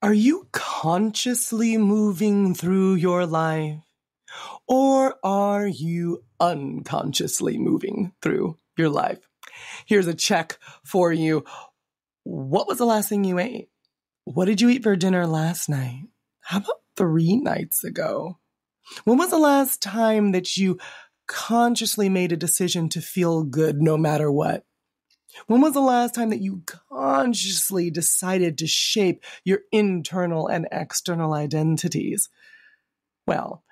Are you consciously moving through your life, or are you unconsciously moving through your life? Here's a check for you. What was the last thing you ate? What did you eat for dinner last night? How about 3 nights ago? When was the last time that you consciously made a decision to feel good no matter what? When was the last time that you consciously decided to shape your internal and external identities? Well,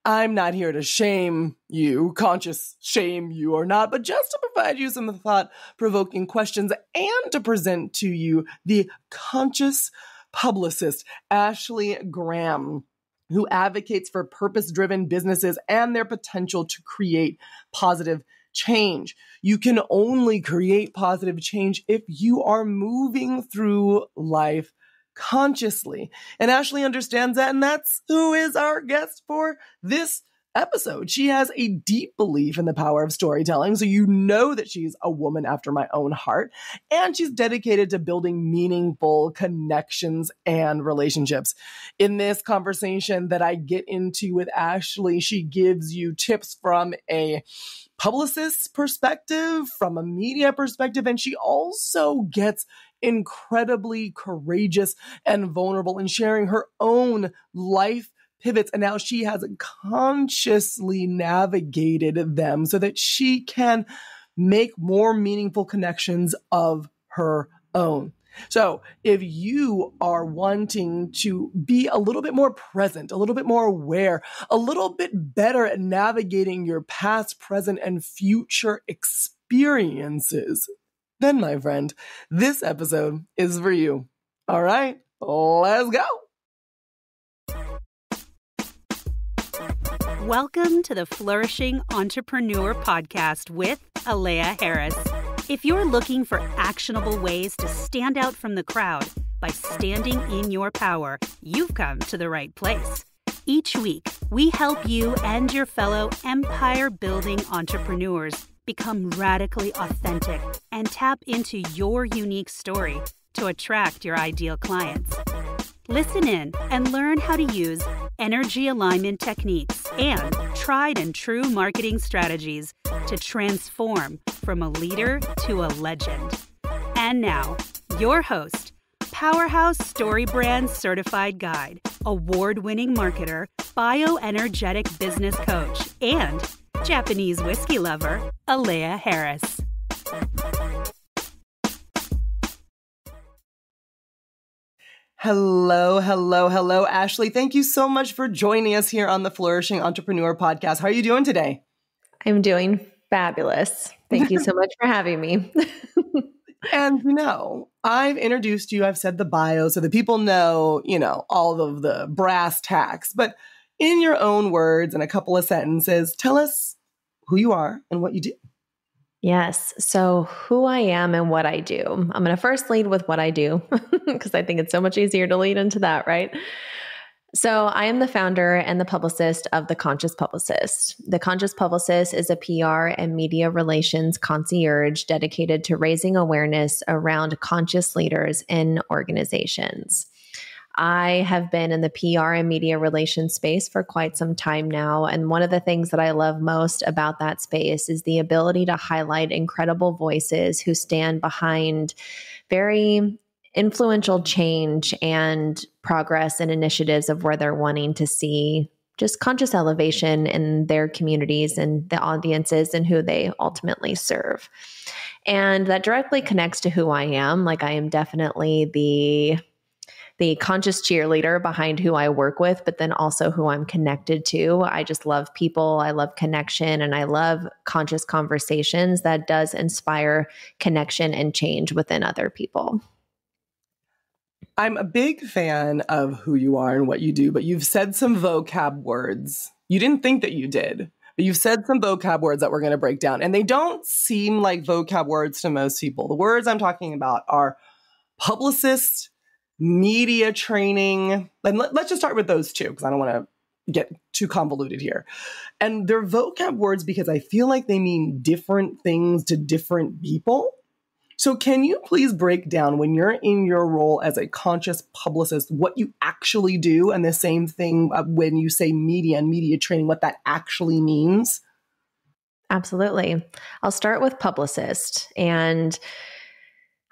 I'm not here to shame you, conscious shame you or not, but just to provide you some thought-provoking questions and to present to you the conscious publicist, Ashley Graham, who advocates for purpose-driven businesses and their potential to create positive change. You can only create positive change if you are moving through life consciously. And Ashley understands that, and that's who is our guest for this episode. She has a deep belief in the power of storytelling, so you know that she's a woman after my own heart, and she's dedicated to building meaningful connections and relationships. In this conversation that I get into with Ashley, she gives you tips from a publicist's perspective, from a media perspective, and she also gets incredibly courageous and vulnerable in sharing her own life pivots, and now she has consciously navigated them so that she can make more meaningful connections of her own. So if you are wanting to be a little bit more present, a little bit more aware, a little bit better at navigating your past, present, and future experiences, then, my friend, this episode is for you. All right, let's go. Welcome to the Flourishing Entrepreneur Podcast with Alea Harris. If you're looking for actionable ways to stand out from the crowd by standing in your power, you've come to the right place. Each week, we help you and your fellow empire-building entrepreneurs become radically authentic and tap into your unique story to attract your ideal clients. Listen in and learn how to use energy alignment techniques and tried and true marketing strategies to transform from a leader to a legend. And now, your host, Powerhouse Story Brand Certified Guide, award-winning marketer, bioenergetic business coach, and Japanese whiskey lover, Alea Harris. Hello, Ashley. Thank you so much for joining us here on the Flourishing Entrepreneur Podcast. How are you doing today? I'm doing fabulous. Thank you so much for having me. And, I've introduced you. I've said the bio so that people know, all of the brass tacks. But in your own words, in a couple of sentences, tell us who you are and what you do. Yes. So who I am and what I do. I'm going to first lead with what I do because I think it's so much easier to lead into that, right? So I am the founder and the publicist of The Conscious Publicist. The Conscious Publicist is a PR and media relations concierge dedicated to raising awareness around conscious leaders in organizations. I have been in the PR and media relations space for quite some time now. And one of the things that I love most about that space is the ability to highlight incredible voices who stand behind very influential change and progress and initiatives of where they're wanting to see just conscious elevation in their communities and the audiences and who they ultimately serve. And that directly connects to who I am. Like I am definitely the conscious cheerleader behind who I work with, but then also who I'm connected to. I just love people. I love connection, and I love conscious conversations that does inspire connection and change within other people. I'm a big fan of who you are and what you do, but you've said some vocab words. You didn't think that you did, but you've said some vocab words that we're going to break down, and they don't seem like vocab words to most people. The words I'm talking about are publicist, media training, and let's just start with those two because I don't want to get too convoluted here. And they're vocab words because I feel like they mean different things to different people. So can you please break down, when you're in your role as a conscious publicist, what you actually do, and the same thing when you say media and media training, what that actually means? Absolutely. I'll start with publicist. And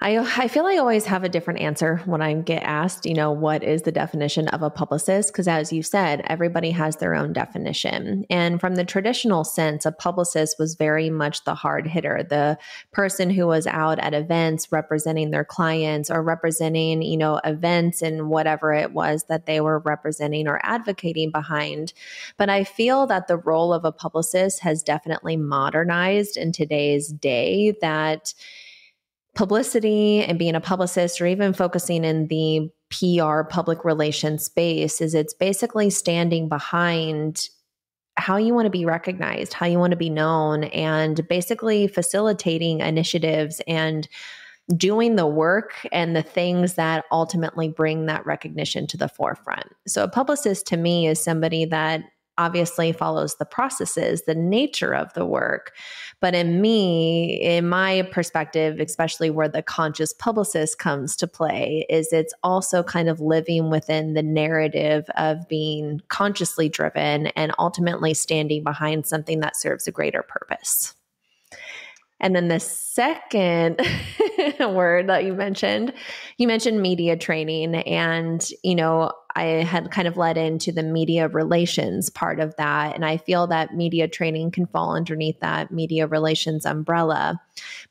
I feel I always have a different answer when I get asked, what is the definition of a publicist? Because as you said, everybody has their own definition. And from the traditional sense, a publicist was very much the hard hitter, the person who was out at events representing their clients or representing, events and whatever it was that they were representing or advocating behind. But I feel that the role of a publicist has definitely modernized in today's day, that publicity and being a publicist, or even focusing in the PR public relations space, is it's basically standing behind how you want to be recognized, how you want to be known, and basically facilitating initiatives and doing the work and the things that ultimately bring that recognition to the forefront. So a publicist to me is somebody that obviously follows the processes, the nature of the work. But in my perspective, especially where the conscious publicist comes to play, is it's also kind of living within the narrative of being consciously driven and ultimately standing behind something that serves a greater purpose. And then the second word that you mentioned media training. And, I had kind of led into the media relations part of that. And I feel that media training can fall underneath that media relations umbrella.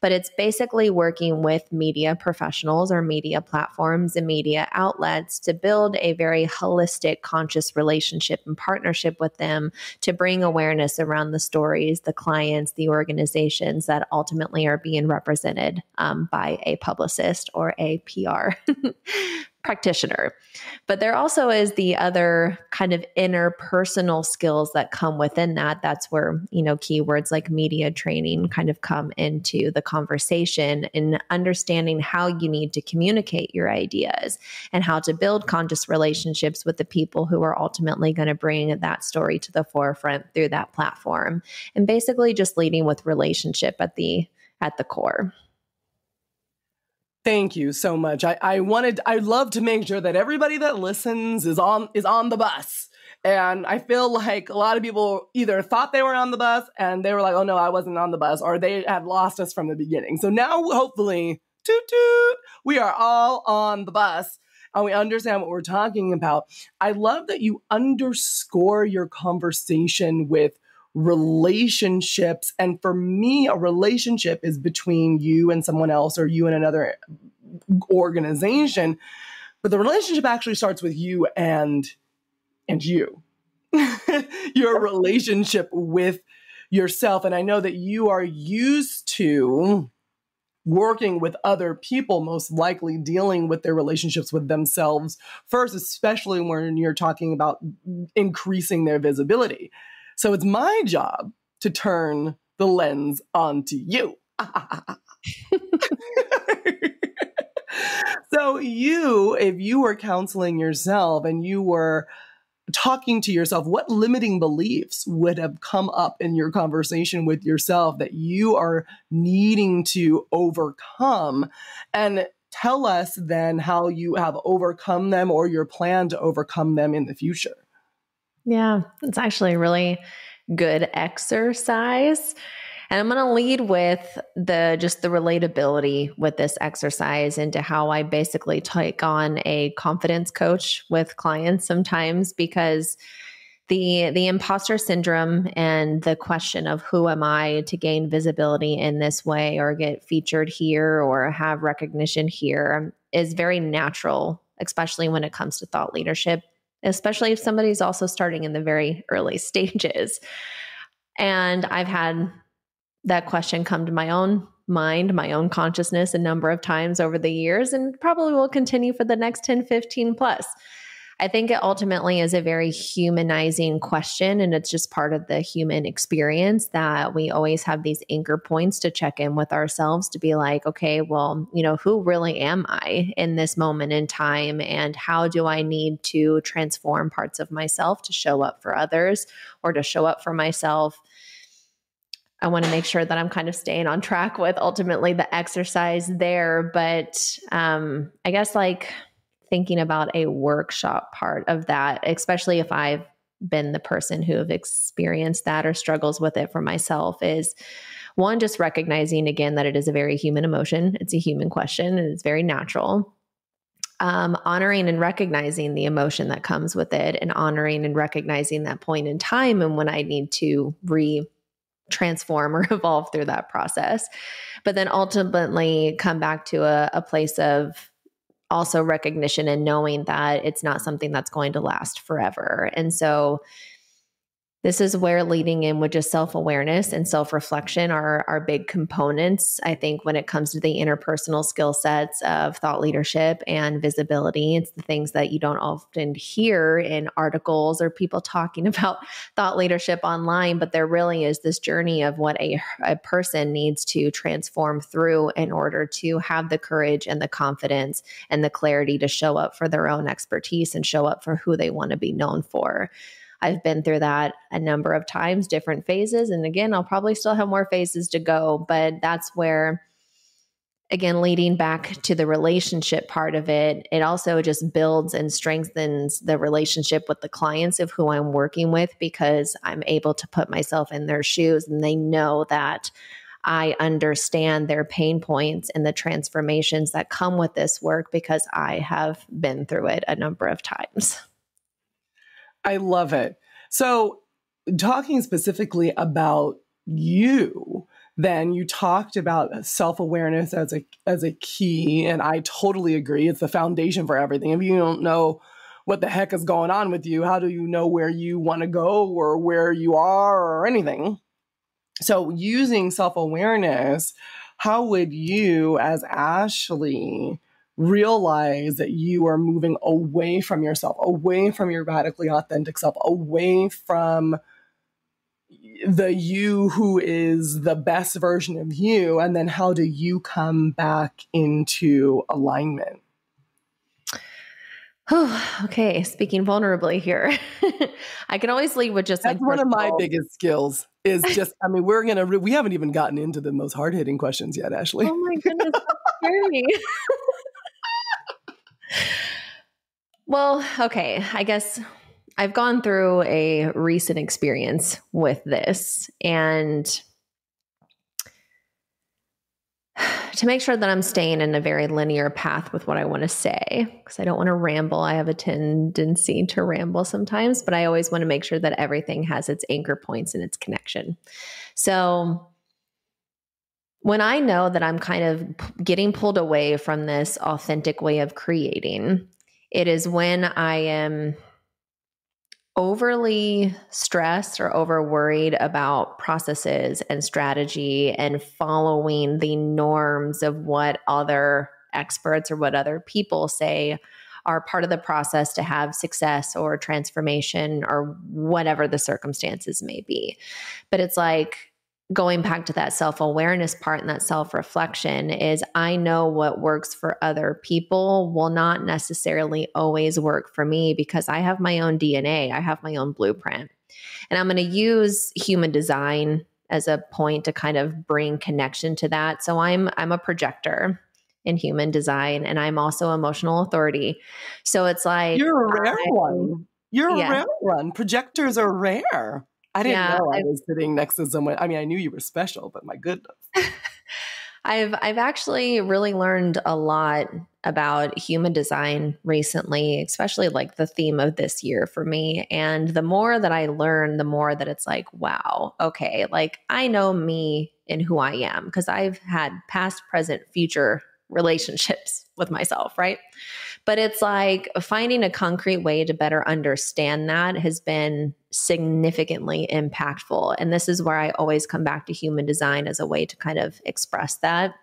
But it's basically working with media professionals or media platforms and media outlets to build a very holistic, conscious relationship and partnership with them to bring awareness around the stories, the clients, the organizations that ultimately are being represented by a publicist or a PR practitioner. But there also is the other kind of interpersonal skills that come within that. That's where, keywords like media training kind of come into the conversation, and understanding how you need to communicate your ideas and how to build conscious relationships with the people who are ultimately going to bring that story to the forefront through that platform. And basically just leading with relationship at the core. Thank you so much. I'd love to make sure that everybody that listens is on the bus. And I feel like a lot of people either thought they were on the bus and they were like, oh no, I wasn't on the bus, or they had lost us from the beginning. So now hopefully, toot toot, we are all on the bus and we understand what we're talking about. I love that you underscore your conversation with relationships. And for me, a relationship is between you and someone else, or you and another organization. But the relationship actually starts with you and you, your relationship with yourself. And I know that you are used to working with other people, most likely dealing with their relationships with themselves first, especially when you're talking about increasing their visibility. So it's my job to turn the lens onto you. So if you were counseling yourself and you were talking to yourself, what limiting beliefs would have come up in your conversation with yourself that you are needing to overcome? And tell us then how you have overcome them, or your plan to overcome them in the future. Yeah, it's actually a really good exercise. And I'm going to lead with the relatability with this exercise into how I basically take on a confidence coach with clients sometimes, because the imposter syndrome and the question of who am I to gain visibility in this way, or get featured here, or have recognition here, is very natural, especially when it comes to thought leadership, especially if somebody's also starting in the very early stages. And I've had that question come to my own mind, my own consciousness a number of times over the years, and probably will continue for the next 10, 15 plus. I think it ultimately is a very humanizing question, and it's just part of the human experience that we always have these anchor points to check in with ourselves to be like, okay, well, who really am I in this moment in time, and how do I need to transform parts of myself to show up for others or to show up for myself? I want to make sure that I'm kind of staying on track with ultimately the exercise there. But I guess like thinking about a workshop part of that, especially if I've been the person who have experienced that or struggles with it for myself, is one, just recognizing again that it is a very human emotion. It's a human question and it's very natural. Honoring and recognizing the emotion that comes with it, and honoring and recognizing that point in time and when I need to transform or evolve through that process. But then ultimately come back to a place of also recognition and knowing that it's not something that's going to last forever. And so this is where leading in with just self-awareness and self-reflection are big components. I think when it comes to the interpersonal skill sets of thought leadership and visibility, it's the things that you don't often hear in articles or people talking about thought leadership online, but there really is this journey of what a person needs to transform through in order to have the courage and the confidence and the clarity to show up for their own expertise and show up for who they want to be known for. I've been through that a number of times, different phases. And again, I'll probably still have more phases to go, but that's where, again, leading back to the relationship part of it, it also just builds and strengthens the relationship with the clients of who I'm working with, because I'm able to put myself in their shoes and they know that I understand their pain points and the transformations that come with this work because I have been through it a number of times. I love it. So talking specifically about you, then you talked about self-awareness as a key, and I totally agree. It's the foundation for everything. If you don't know what the heck is going on with you, how do you know where you want to go or where you are or anything? So using self-awareness, how would you as Ashley realize that you are moving away from yourself, away from your radically authentic self, away from the you who is the best version of you? And then how do you come back into alignment? Okay, speaking vulnerably here. I can always lead with just That's one of my biggest skills is just, I mean, we haven't even gotten into the most hard-hitting questions yet, Ashley. Oh my goodness, that's scary. Well, okay, I guess I've gone through a recent experience with this, and to make sure that I'm staying in a very linear path with what I want to say, because I don't want to ramble. I have a tendency to ramble sometimes, but I always want to make sure that everything has its anchor points and its connection. So when I know that I'm kind of getting pulled away from this authentic way of creating, it is when I am overly stressed or over worried about processes and strategy and following the norms of what other experts or what other people say are part of the process to have success or transformation or whatever the circumstances may be. But it's like, going back to that self-awareness part and that self-reflection is I know what works for other people will not necessarily always work for me because I have my own DNA. I have my own blueprint. And I'm going to use human design as a point to kind of bring connection to that. So I'm a projector in human design, and I'm also emotional authority. So it's like you're a rare one. You're a rare one. Projectors are rare. I didn't know I was sitting next to someone. I mean, I knew you were special, but my goodness. I've actually really learned a lot about human design recently, especially like the theme of this year for me. And the more that I learn, the more that it's like, wow, okay, like I know me and who I am because I've had past, present, future relationships with myself, right? But it's like finding a concrete way to better understand that has been significantly impactful. And this is where I always come back to human design as a way to kind of express that.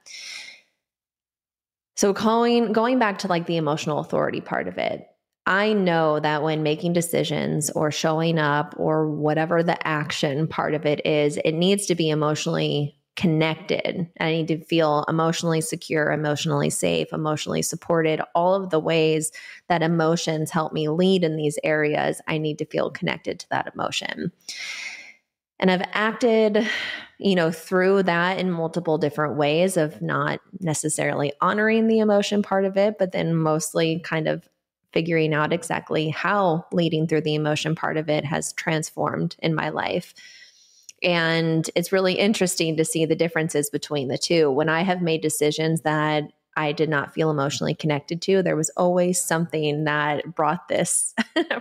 So going back to like the emotional authority part of it, I know that when making decisions or showing up or whatever the action part of it is, it needs to be emotionally connected. I need to feel emotionally secure, emotionally safe, emotionally supported. All of the ways that emotions help me lead in these areas, I need to feel connected to that emotion. And I've acted, through that in multiple different ways of not necessarily honoring the emotion part of it, but then mostly kind of figuring out exactly how leading through the emotion part of it has transformed in my life. And it's really interesting to see the differences between the two. When I have made decisions that I did not feel emotionally connected to, there was always something that brought this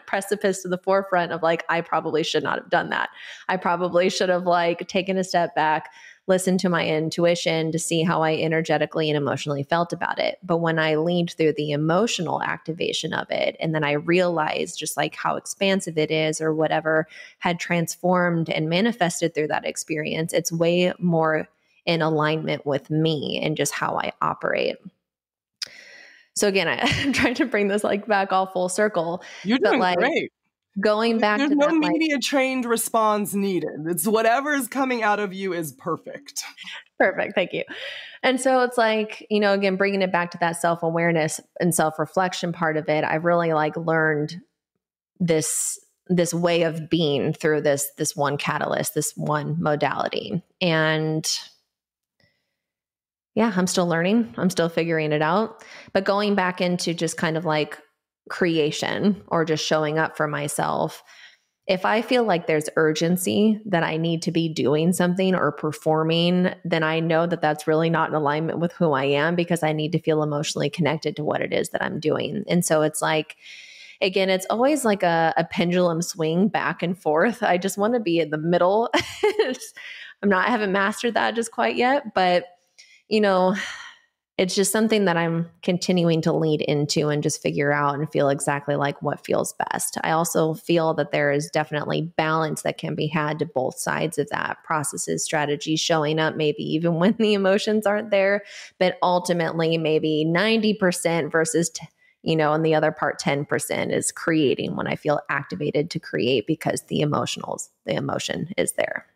precipice to the forefront of like, I probably should not have done that. I probably should have taken a step back, listened to my intuition to see how I energetically and emotionally felt about it. But when I leaned through the emotional activation of it, and then I realized just like how expansive it is or whatever had transformed and manifested through that experience, it's way more in alignment with me and just how I operate. So again, I'm trying to bring this back all full circle. You're doing great. Going back There's to no that, media trained response needed. It's whatever is coming out of you is perfect. Perfect. Thank you. And so it's again, bringing it back to that self-awareness and self-reflection part of it, I've really learned this way of being through this one catalyst, this one modality. And yeah, I'm still learning. I'm still figuring it out. But going back into just kind of creation or just showing up for myself, if I feel like there's urgency that I need to be doing something or performing, then I know that that's really not in alignment with who I am, because I need to feel emotionally connected to what it is that I'm doing. And so it's again, it's always a pendulum swing back and forth. I just want to be in the middle. I haven't mastered that just quite yet, but it's just something that I'm continuing to lead into and just figure out and feel exactly what feels best. I also feel that there is definitely balance that can be had to both sides of that. Processes, strategies, showing up maybe even when the emotions aren't there, but ultimately maybe 90% versus and the other part 10% is creating when I feel activated to create because the emotion is there.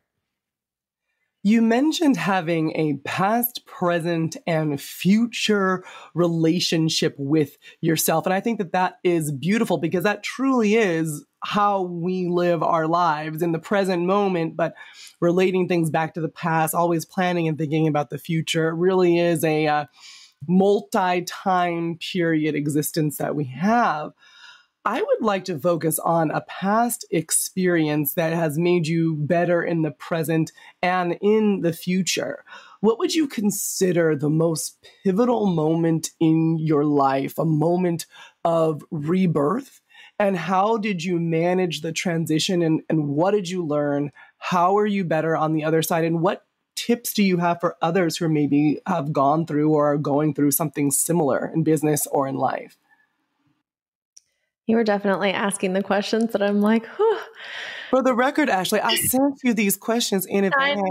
You mentioned having a past, present, and future relationship with yourself. And I think that that is beautiful, because that truly is how we live our lives in the present moment, but relating things back to the past, always planning and thinking about the future. It really is a multi-time period existence that we have. I would like to focus on a past experience that has made you better in the present and in the future. What would you consider the most pivotal moment in your life, a moment of rebirth? And how did you manage the transition, and what did you learn? How are you better on the other side? And what tips do you have for others who maybe have gone through or are going through something similar in business or in life? You were definitely asking the questions that I'm whew. For the record, Ashley, I sent you these questions in advance.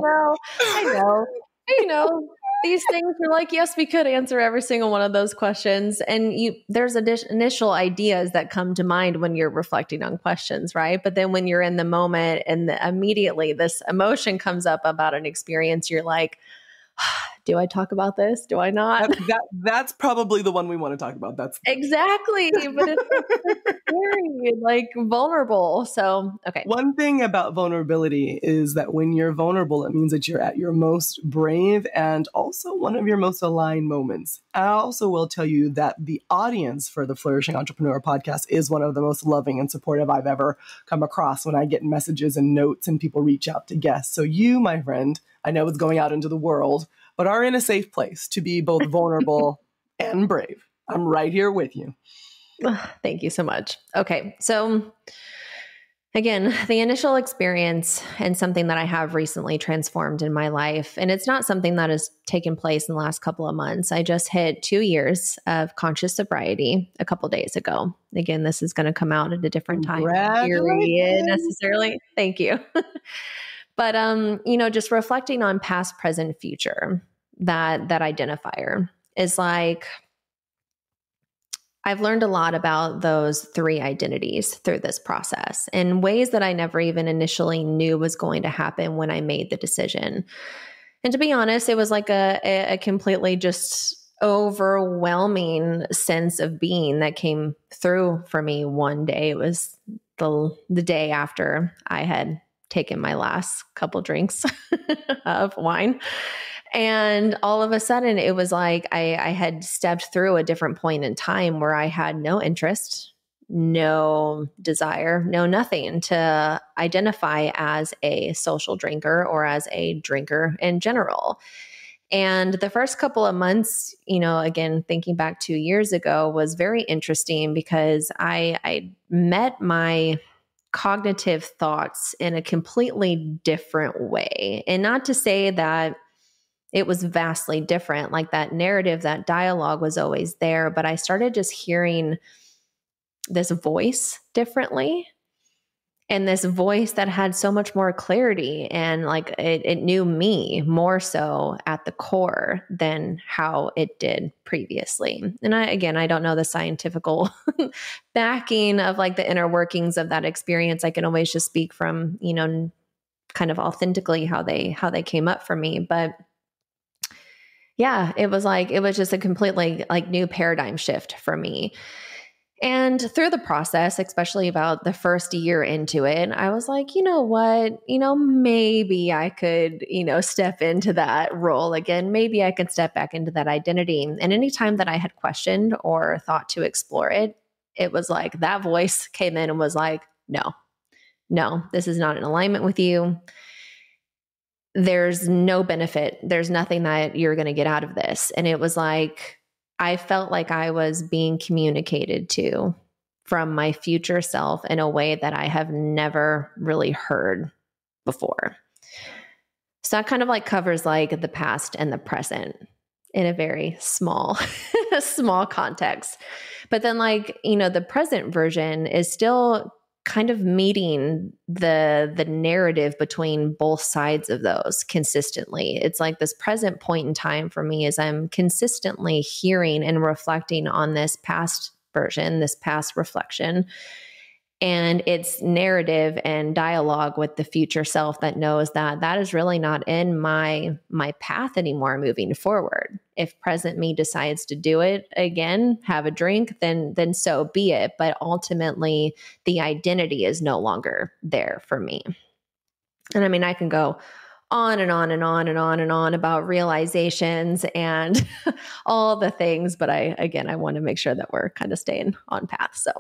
I know. These things are yes, we could answer every single one of those questions. And there's initial ideas that come to mind when you're reflecting on questions, right? But then when you're in the moment and immediately this emotion comes up about an experience, you're do I talk about this? Do I not? That's probably the one we want to talk about. That's exactly, but it's scary, vulnerable. So, okay. One thing about vulnerability is that when you're vulnerable, it means that you're at your most brave and also one of your most aligned moments. I also will tell you that the audience for the Flourishing Entrepreneur podcast is one of the most loving and supportive I've ever come across when I get messages and notes and people reach out to guests. So you, my friend, I know it's going out into the world, but are in a safe place to be both vulnerable and brave. I'm right here with you. Thank you so much. Okay. So again, the initial experience and something that I have recently transformed in my life, and it's not something that has taken place in the last couple of months. I just hit 2 years of conscious sobriety a couple days ago. Again, this is going to come out at a different time period necessarily. Thank you. But, just reflecting on past, present, future, that identifier is I've learned a lot about those 3 identities through this process in ways that I never even initially knew was going to happen when I made the decision. And to be honest, it was a completely just overwhelming sense of being that came through for me one day. It was the day after I had taken my last couple drinks of wine. And all of a sudden it was like I had stepped through a different point in time where I had no interest, no desire, no nothing to identify as a social drinker or as a drinker in general. And the first couple of months, again, thinking back 2 years ago, was very interesting because I met my cognitive thoughts in a completely different way. And not to say that it was vastly different, like that narrative, that dialogue was always there, but I started just hearing this voice differently. And this voice that had so much more clarity and like it knew me more so at the core than how it did previously. And I don't know the scientific backing of like the inner workings of that experience. I can always just speak from, kind of authentically how they came up for me. But yeah, it was just a completely like new paradigm shift for me. And through the process, especially about the first year into it, I was like, you know what, maybe I could, step into that role again. Maybe I could step back into that identity. And anytime that I had questioned or thought to explore it, it was like that voice came in and was like, no, this is not in alignment with you. There's no benefit. There's nothing that you're going to get out of this. And it was like, I felt like I was being communicated to from my future self in a way that I have never really heard before. So that kind of like covers like the past and the present in a very small, small context. But then like, the present version is still kind of meeting the narrative between both sides of those consistently. It's like this present point in time for me is I'm consistently hearing and reflecting on this past version, this past reflection, and it's narrative and dialogue with the future self that knows that that is really not in my path anymore moving forward. If present me decides to do it again, have a drink, then so be it. But ultimately, the identity is no longer there for me. And I mean, I can go on and on and on and on and on about realizations and all the things, but I want to make sure that we're kind of staying on path. So.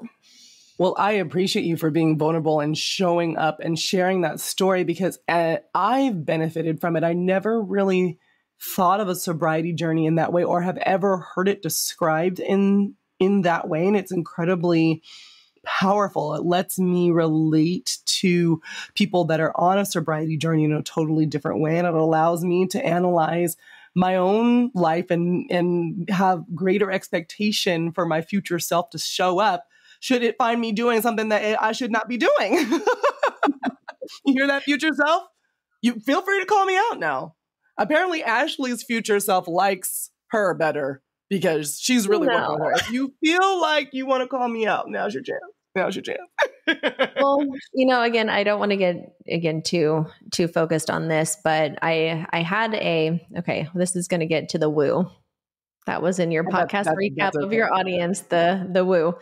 Well, I appreciate you for being vulnerable and showing up and sharing that story because I've benefited from it. I never really thought of a sobriety journey in that way or have ever heard it described in that way. And it's incredibly powerful. It lets me relate to people that are on a sobriety journey in a totally different way. And it allows me to analyze my own life and have greater expectation for my future self to show up should it find me doing something that I should not be doing. You hear that, future self? You feel free to call me out now. Apparently, Ashley's future self likes her better because she's really working on her. If you feel like you want to call me out, now's your chance. Well, again, I don't want to get too focused on this, but I had this is going to get to the woo. That was in your podcast recap of your audience, the woo.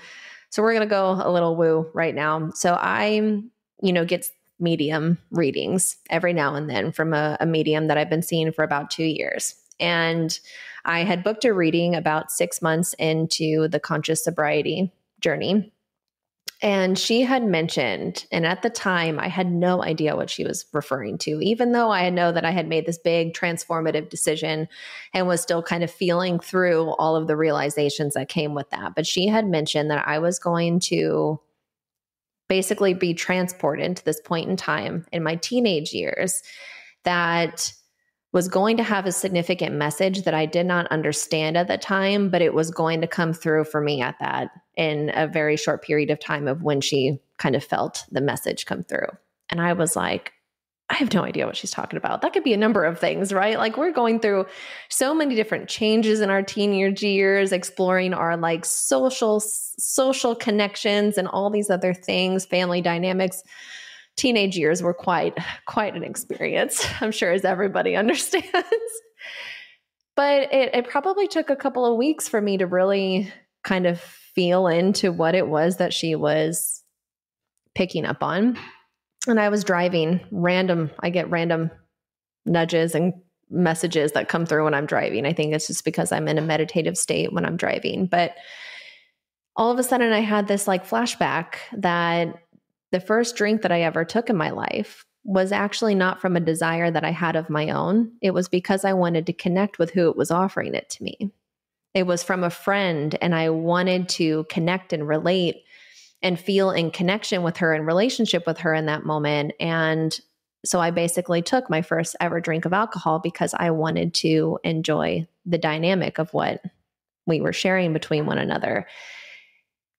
So we're going to go a little woo right now. So I, get medium readings every now and then from a medium that I've been seeing for about 2 years. And I had booked a reading about 6 months into the conscious sobriety journey. And she had mentioned, and at the time I had no idea what she was referring to, even though I know that I had made this big transformative decision and was still kind of feeling through all of the realizations that came with that. But she had mentioned that I was going to basically be transported to this point in time in my teenage years that was going to have a significant message that I did not understand at the time, but it was going to come through for me at that in a very short period of time of when she kind of felt the message come through. And I was like, I have no idea what she's talking about. That could be a number of things, right? Like we're going through so many different changes in our teenage years, exploring our like social connections and all these other things, family dynamics. Teenage years were quite an experience, I'm sure, as everybody understands. But it probably took a couple of weeks for me to really kind of feel into what it was that she was picking up on. And I was driving I get random nudges and messages that come through when I'm driving. I think it's just because I'm in a meditative state when I'm driving. But all of a sudden I had this like flashback that the first drink that I ever took in my life was actually not from a desire that I had of my own. It was because I wanted to connect with who it was offering it to me. It was from a friend, and I wanted to connect and relate and feel in connection with her and relationship with her in that moment. And so I basically took my first ever drink of alcohol because I wanted to enjoy the dynamic of what we were sharing between one another.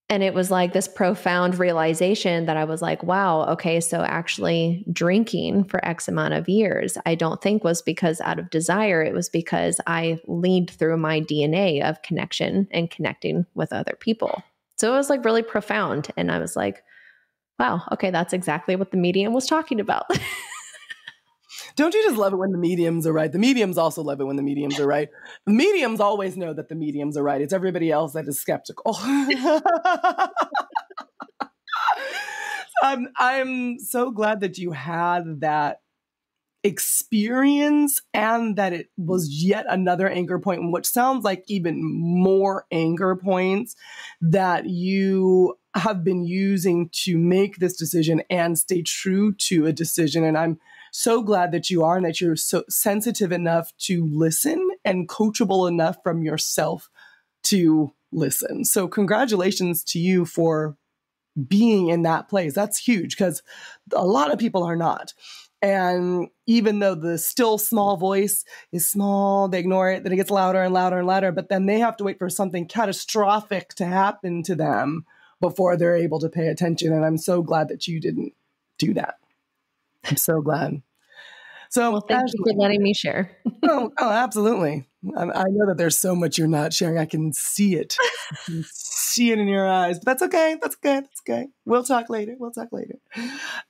And it was like this profound realization that I was like, wow, okay, so actually drinking for X amount of years, I don't think was because out of desire. It was because I leaned through my DNA of connection and connecting with other people. So it was like really profound. And I was like, wow, okay, that's exactly what the medium was talking about. Don't you just love it when the mediums are right? The mediums also love it when the mediums are right. The mediums always know that the mediums are right. It's everybody else that is skeptical. I'm so glad that you had that experience and that it was yet another anchor point, which sounds like even more anchor points that you have been using to make this decision and stay true to a decision. And I'm so glad that you are, and that you're so sensitive enough to listen and coachable enough from yourself to listen. So congratulations to you for being in that place. That's huge, because a lot of people are not. And even though the still small voice is small, they ignore it, then it gets louder and louder and louder, but then they have to wait for something catastrophic to happen to them before they're able to pay attention. And I'm so glad that you didn't do that. I'm so glad. So, well, thank you for letting me share. Oh, absolutely. I know that there's so much you're not sharing. I can see it. I can see it in your eyes. But that's okay. That's okay. That's okay. We'll talk later.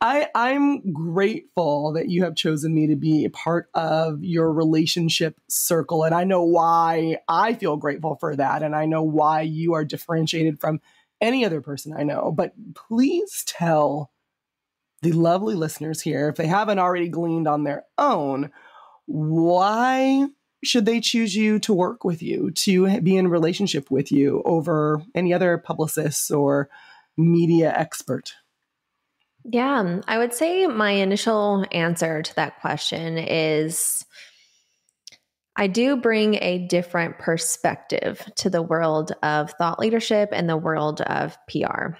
I'm grateful that you have chosen me to be a part of your relationship circle. And I know why I feel grateful for that. And I know why you are differentiated from any other person I know. But please tell the lovely listeners here, if they haven't already gleaned on their own, why should they choose you to work with you, to be in relationship with you over any other publicists or media expert? Yeah, I would say my initial answer to that question is I do bring a different perspective to the world of thought leadership and the world of PR.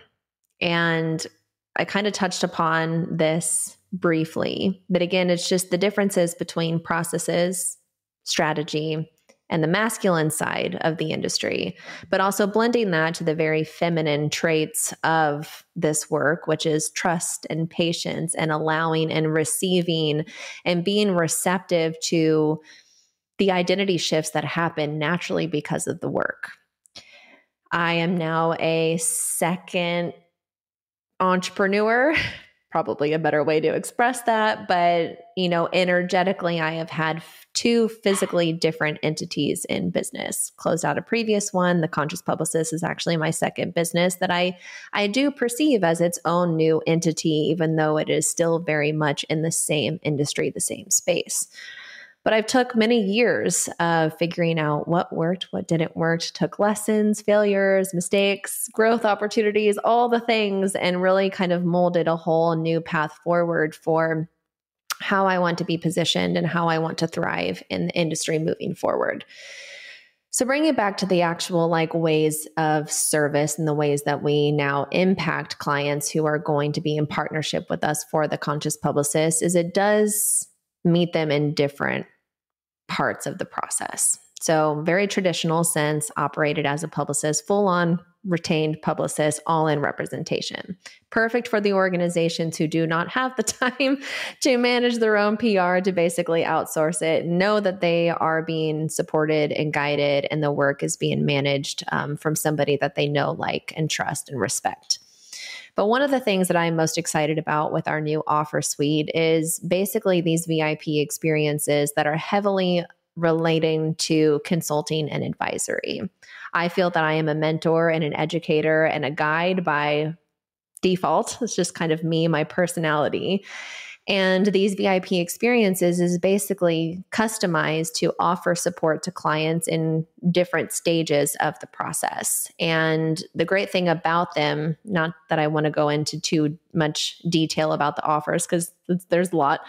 And I kind of touched upon this briefly, but again, it's just the differences between processes, strategy, and the masculine side of the industry, but also blending that to the very feminine traits of this work, which is trust and patience and allowing and receiving and being receptive to the identity shifts that happen naturally because of the work. I am now a second entrepreneur, probably a better way to express that. But, energetically, I have had two physically different entities in business. Closed out a previous one. The Conscious Publicist is actually my second business that I do perceive as its own new entity, even though it is still very much in the same industry, the same space. But I've took many years of figuring out what worked, what didn't work, took lessons, failures, mistakes, growth opportunities, all the things, and really kind of molded a whole new path forward for how I want to be positioned and how I want to thrive in the industry moving forward. So bringing it back to the actual ways of service and the ways that we now impact clients who are going to be in partnership with us for the Conscious Publicist is it does meet them in different parts of the process. So very traditional sense, operated as a publicist, full on retained publicist, all in representation. Perfect for the organizations who do not have the time to manage their own PR, to basically outsource it, know that they are being supported and guided and the work is being managed from somebody that they know, like, and trust and respect. But one of the things that I'm most excited about with our new offer suite is basically these VIP experiences that are heavily relating to consulting and advisory. I feel that I am a mentor and an educator and a guide by default. It's just kind of me, my personality. And these VIP experiences is basically customized to offer support to clients in different stages of the process. And the great thing about them, not that I want to go into too much detail about the offers because there's a lot,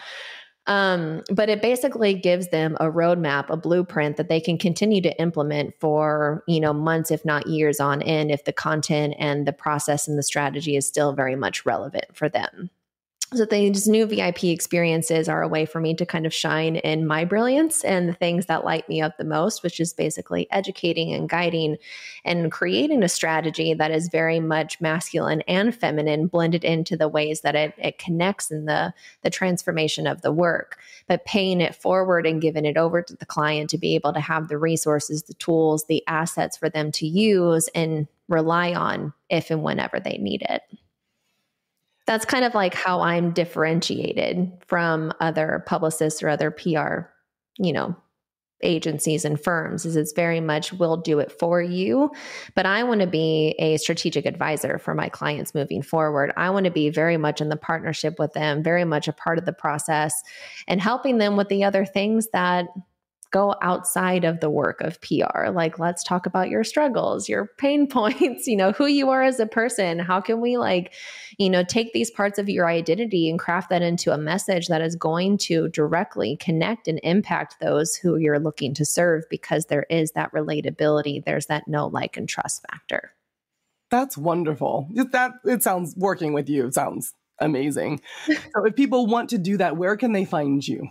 but it basically gives them a roadmap, a blueprint that they can continue to implement for, months, if not years on end, if the content and the process and the strategy is still very much relevant for them. So these new VIP experiences are a way for me to kind of shine in my brilliance and the things that light me up the most, which is basically educating and guiding and creating a strategy that is very much masculine and feminine blended into the ways that it connects in the transformation of the work, but paying it forward and giving it over to the client to be able to have the resources, the tools, the assets for them to use and rely on if and whenever they need it. That's kind of like how I'm differentiated from other publicists or other PR, agencies and firms, is it's very much, we'll do it for you, but I want to be a strategic advisor for my clients moving forward. I want to be very much in the partnership with them, very much a part of the process and helping them with the other things that go outside of the work of PR. Like, let's talk about your struggles, your pain points, who you are as a person. How can we take these parts of your identity and craft that into a message that is going to directly connect and impact those who you're looking to serve, because there is that relatability. There's that know, like, and trust factor. That's wonderful. It sounds, working with you sounds amazing. So if people want to do that, where can they find you?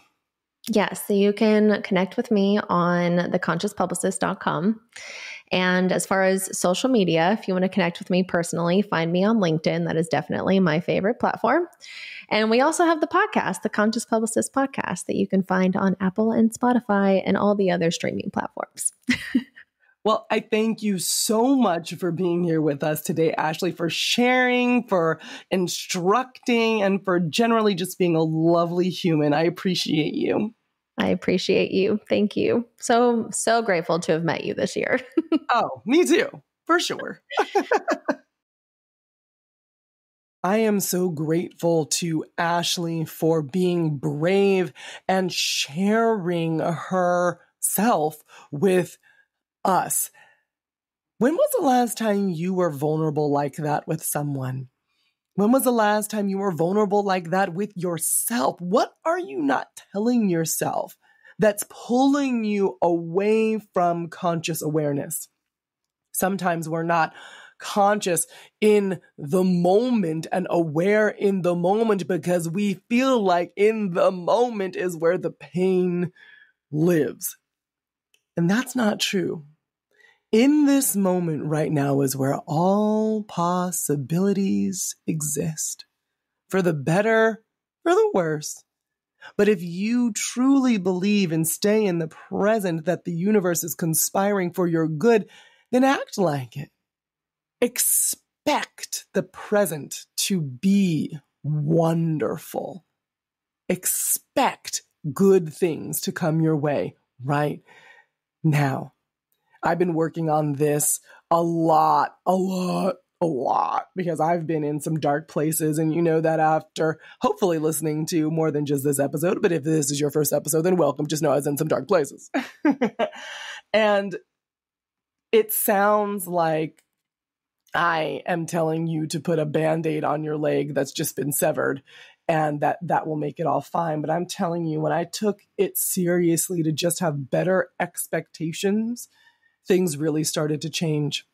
Yes, so you can connect with me on theconsciouspublicist.com. And as far as social media, if you want to connect with me personally, find me on LinkedIn. That is definitely my favorite platform. And we also have the podcast, the Conscious Publicist Podcast, that you can find on Apple and Spotify and all the other streaming platforms. Well, I thank you so much for being here with us today, Ashley, for sharing, for instructing, and for generally just being a lovely human. I appreciate you. I appreciate you. Thank you. So grateful to have met you this year. Oh, me too, for sure. I am so grateful to Ashley for being brave and sharing herself with us. When was the last time you were vulnerable like that with someone? When was the last time you were vulnerable like that with yourself? What are you not telling yourself that's pulling you away from conscious awareness? Sometimes we're not conscious in the moment and aware in the moment because we feel like in the moment is where the pain lives. And that's not true. In this moment right now is where all possibilities exist, for the better, for the worse. But if you truly believe and stay in the present that the universe is conspiring for your good, then act like it. Expect the present to be wonderful. Expect good things to come your way right now. I've been working on this a lot, because I've been in some dark places. And you know that after hopefully listening to more than just this episode, but if this is your first episode, then welcome. Just know I was in some dark places. And it sounds like I am telling you to put a Band-Aid on your leg that's just been severed and that will make it all fine. But I'm telling you, when I took it seriously to just have better expectations, things really started to change.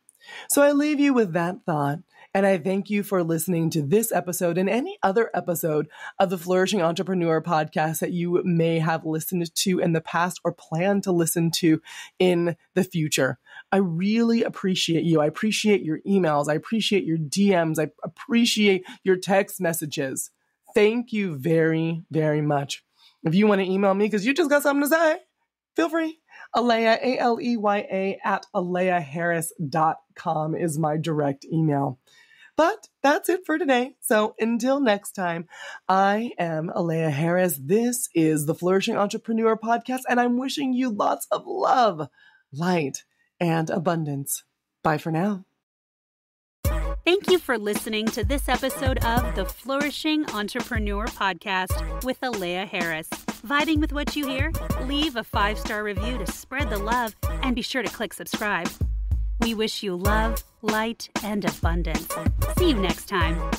So I leave you with that thought, and I thank you for listening to this episode and any other episode of the Flourishing Entrepreneur podcast that you may have listened to in the past or plan to listen to in the future. I really appreciate you. I appreciate your emails. I appreciate your DMs. I appreciate your text messages. Thank you very, very much. If you want to email me because you just got something to say, feel free. Aleya, ALEYA @aleyaharris.com is my direct email. But that's it for today. So until next time, I am Aleya Harris. This is the Flourishing Entrepreneur Podcast, and I'm wishing you lots of love, light, and abundance. Bye for now. Thank you for listening to this episode of the Flourishing Entrepreneur Podcast with Alea Harris. Vibing with what you hear? Leave a 5-star review to spread the love, and be sure to click subscribe. We wish you love, light, and abundance. See you next time.